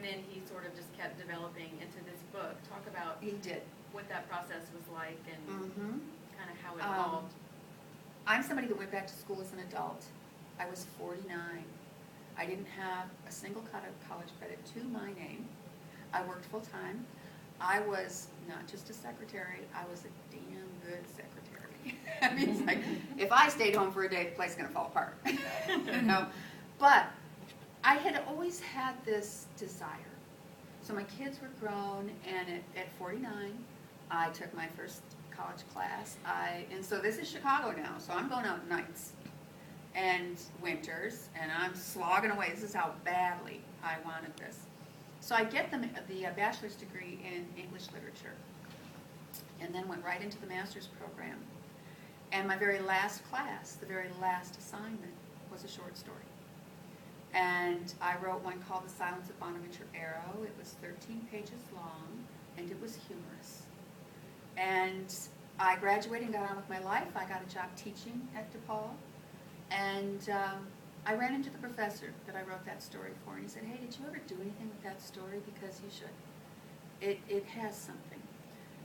then he sort of just kept developing into this book. Talk about He did. what that process was like and kind of how it Um, evolved. I'm somebody that went back to school as an adult. I was 49. I didn't have a single college credit to my name. I worked full time. I was not just a secretary, I was a damn good secretary. I mean, it's like, if I stayed home for a day, the place is going to fall apart. You know? But I had always had this desire. So my kids were grown, and at 49, I took my first college class. And so this is Chicago now, so I'm going out nights and winters, and I'm slogging away. This is how badly I wanted this. So I get the bachelor's degree in English literature, and then went right into the master's program. And my very last class, the very last assignment, was a short story. And I wrote one called The Silence of Bonaventure Arrow. It was 13 pages long, and it was humorous. And I graduated and got on with my life. I got a job teaching at DePaul. And I ran into the professor that I wrote that story for, and he said, hey, did you ever do anything with that story? Because you should. It has something.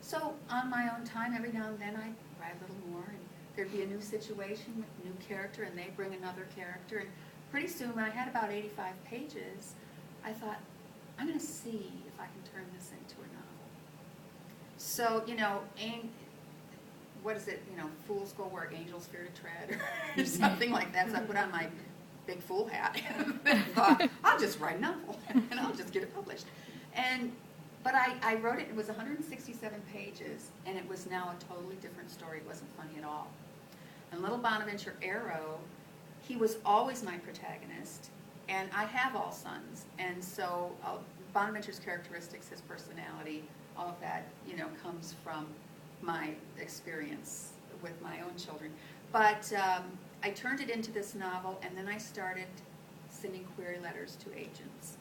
So on my own time, every now and then, I'd write a little more, and there'd be a new situation with a new character, and they'd bring another character. And pretty soon, when I had about 85 pages, I thought, I'm going to see if I can turn this into a novel. So, you know, what is it, you know, fools go where angels fear to tread, or something like that. So I put on my big fool hat and thought, I'll just write a novel, and I'll just get it published. But I wrote it. It was 167 pages, and it was now a totally different story. It wasn't funny at all. And Little Bonaventure Arrow, he was always my protagonist, and I have all sons, and so Bonaventure's characteristics, his personality, all of that, you know, comes from my experience with my own children. But I turned it into this novel, and then I started sending query letters to agents.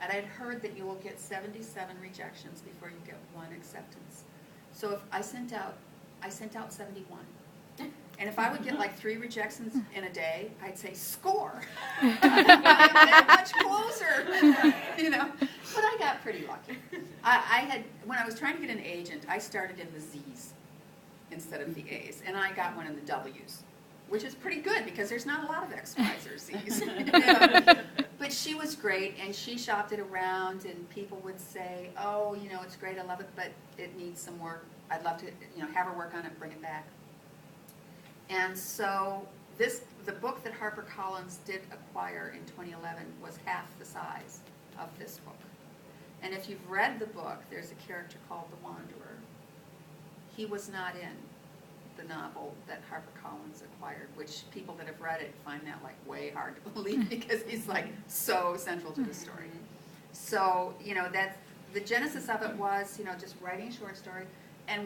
And I'd heard that you will get 77 rejections before you get one acceptance. So if I sent out 71. And if I would get like 3 rejections in a day, I'd say, score! They're much closer, you know. But I got pretty lucky. When I was trying to get an agent, I started in the Z's instead of the A's, and I got one in the W's, which is pretty good because there's not a lot of X, Y's, or Z's. You know? But she was great, and she shopped it around, and people would say, oh, you know, it's great, I love it, but it needs some work. I'd love to, you know, have her work on it, bring it back. And so the book that HarperCollins did acquire in 2011 was half the size of this book. And if you've read the book, there's a character called the Wanderer. He was not in the novel that HarperCollins acquired, which people that have read it find that like way hard to believe because he's like so central to the story. So, you know, that's the genesis of it was, you know, just writing a short story, and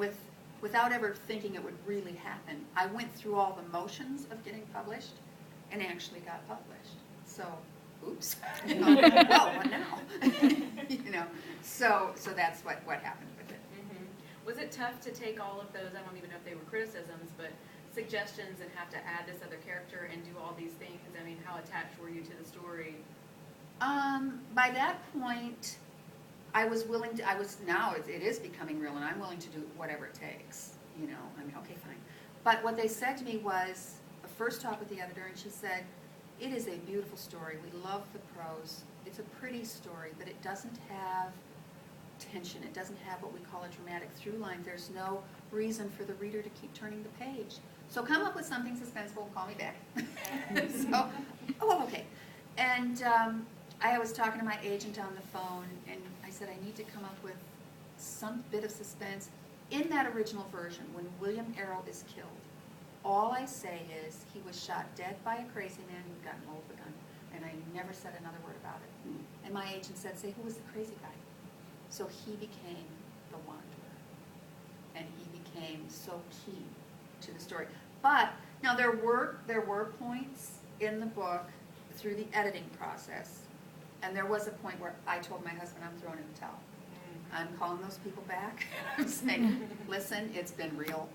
without ever thinking it would really happen. I went through all the motions of getting published and actually got published. So, oops. Well, what now? You know, so that's what happened with it. Mm-hmm. Was it tough to take all of those, I don't even know if they were criticisms, but suggestions and have to add this other character and do all these things? I mean, how attached were you to the story? By that point, I was willing to, now it is becoming real, and I'm willing to do whatever it takes, you know, I mean, okay, fine. But what they said to me was, a first talk with the editor, and she said, it is a beautiful story, we love the prose, it's a pretty story, but it doesn't have tension, it doesn't have what we call a dramatic through line, there's no reason for the reader to keep turning the page. So come up with something suspenseful and call me back. So, oh, okay. And I was talking to my agent on the phone, and I said, I need to come up with some bit of suspense. In that original version, when William Arrow is killed, all I say is he was shot dead by a crazy man who'd gotten hold of a gun, and I never said another word about it. And my agent said, say, who was the crazy guy? So he became the Wanderer, and he became so key to the story. But now there were points in the book through the editing process. And there was a point where I told my husband, I'm throwing in the towel. I'm calling those people back. I'm saying, listen, it's been real.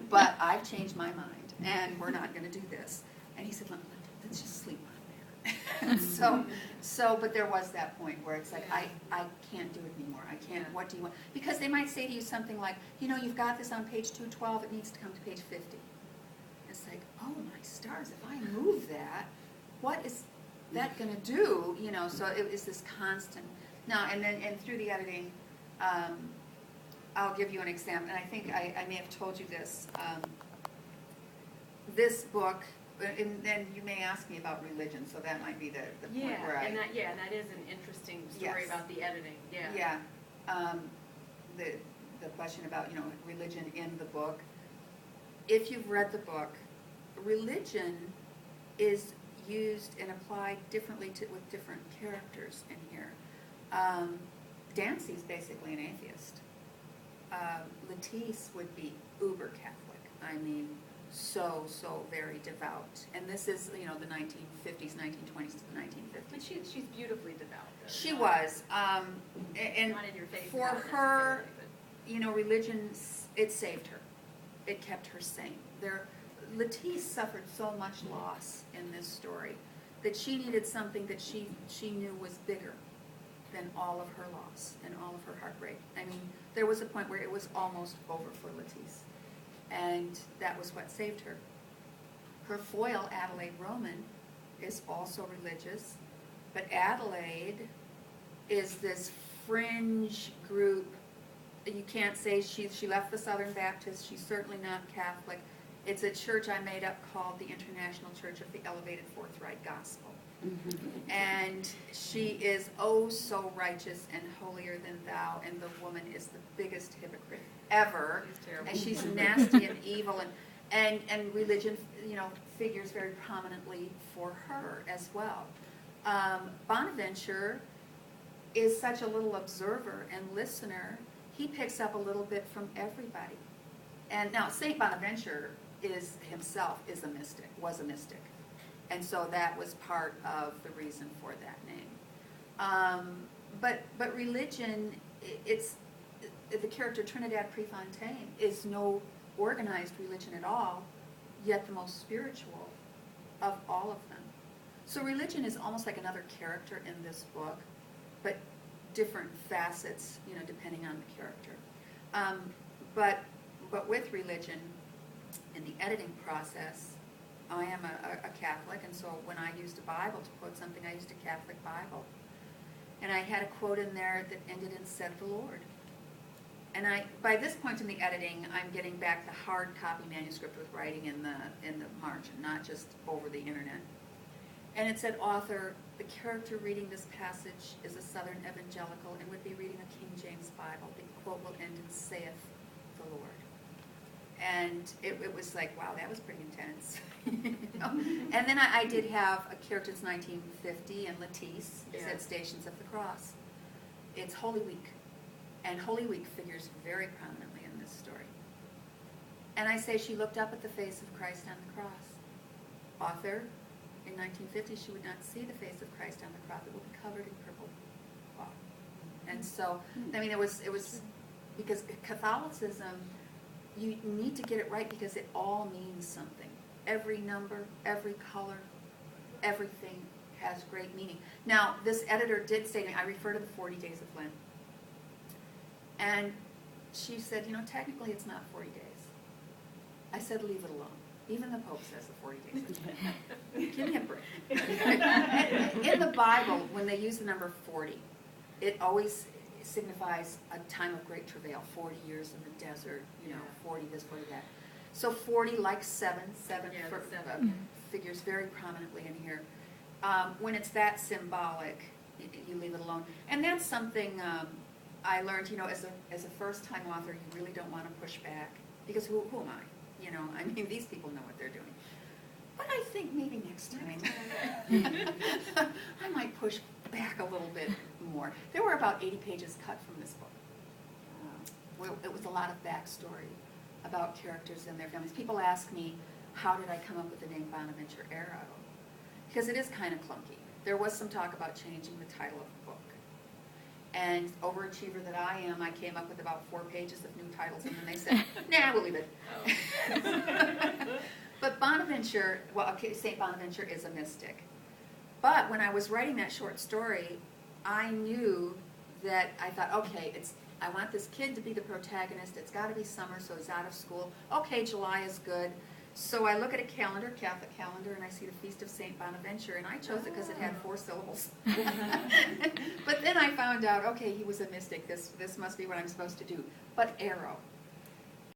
But I've changed my mind, and we're not going to do this. And he said, let's just sleep on there. But there was that point where it's like, Yeah. I can't do it anymore. I can't, Yeah. what do you want? Because they might say to you something like, you've got this on page 212, it needs to come to page 50. It's like, oh my stars, if I move that, what is that going to do? So it is this constant. Now, and through the editing, I'll give you an example, and I think I may have told you this. This book, and then you may ask me about religion, so that might be the point where and that is an interesting story Yes. about the editing. Yeah. Yeah. The question about, religion in the book. If you've read the book, religion is used and applied differently with different characters in here. Dancy's basically an atheist. Lettice would be uber Catholic. I mean, so very devout. And this is, the 1950s, 1920s to the 1950s. But she's beautifully devout, though. She was. And Not in your face. for her, religion, it saved her. It kept her sane. Lettice suffered so much loss in this story that she needed something that she knew was bigger than all of her loss and all of her heartbreak. I mean, there was a point where it was almost over for Lettice. And that was what saved her. Her foil, Adelaide Roman, is also religious, but Adelaide is this fringe group. You can't say she left the Southern Baptist. She's certainly not Catholic. It's a church I made up called the International Church of the Elevated Forthright Gospel. Mm-hmm. And she is oh so righteous and holier than thou, and the woman is the biggest hypocrite ever. She's terrible. And she's nasty and evil, and religion, figures very prominently for her as well. Bonaventure is such a little observer and listener. He picks up a little bit from everybody. And now Saint Bonaventure was a mystic. And so that was part of the reason for that name. But religion, it's the character Trinidad Prefontaine is no organized religion at all, yet the most spiritual of all of them. So religion is almost like another character in this book, but different facets, depending on the character. But with religion, in the editing process, I am a Catholic, and so when I used a Bible to quote something, I used a Catholic Bible. And I had a quote in there that ended in "said the Lord." And by this point in the editing, I'm getting back the hard copy manuscript with writing in the margin, not just over the internet. And it said, "Author, the character reading this passage is a Southern evangelical and would be reading a King James Bible. The quote will end in 'saith the Lord.'" And it was like, wow, that was pretty intense. And then I did have a character, it's 1950, and Lettice is at Stations of the Cross. It's Holy Week, and Holy Week figures very prominently in this story. And I say she looked up at the face of Christ on the cross. Author, in 1950, she would not see the face of Christ on the cross. It would be covered in purple cloth. And so, I mean, it was because Catholicism, you need to get it right because it all means something. Every number, every color, everything has great meaning. Now, this editor did say to me, I refer to the 40 days of Lent. And she said, technically it's not 40 days. I said, leave it alone. Even the Pope says the 40 days is Lent. Give me a break. In the Bible, when they use the number 40, it always signifies a time of great travail, 40 years in the desert, 40 this, 40 that. So 40, like seven figures very prominently in here. When it's that symbolic, you leave it alone. And that's something I learned, as a first-time author, you really don't want to push back, because who am I? I mean, these people know what they're doing. But I think maybe next time I might push back a little bit more. There were about 80 pages cut from this book. It was a lot of backstory about characters and their families. People ask me, how did I come up with the name Bonaventure Arrow? Because it is kind of clunky. There was some talk about changing the title of the book. And overachiever that I am, I came up with about 4 pages of new titles, and then they said, nah, we'll leave it. But Bonaventure, St. Bonaventure is a mystic. But when I was writing that short story, I knew that I thought, okay, I want this kid to be the protagonist. It's got to be summer, so he's out of school. Okay, July is good. So I look at a calendar, Catholic calendar, and I see the Feast of St. Bonaventure, and I chose it because it had 4 syllables. But then I found out, okay, he was a mystic. This must be what I'm supposed to do. But Arrow.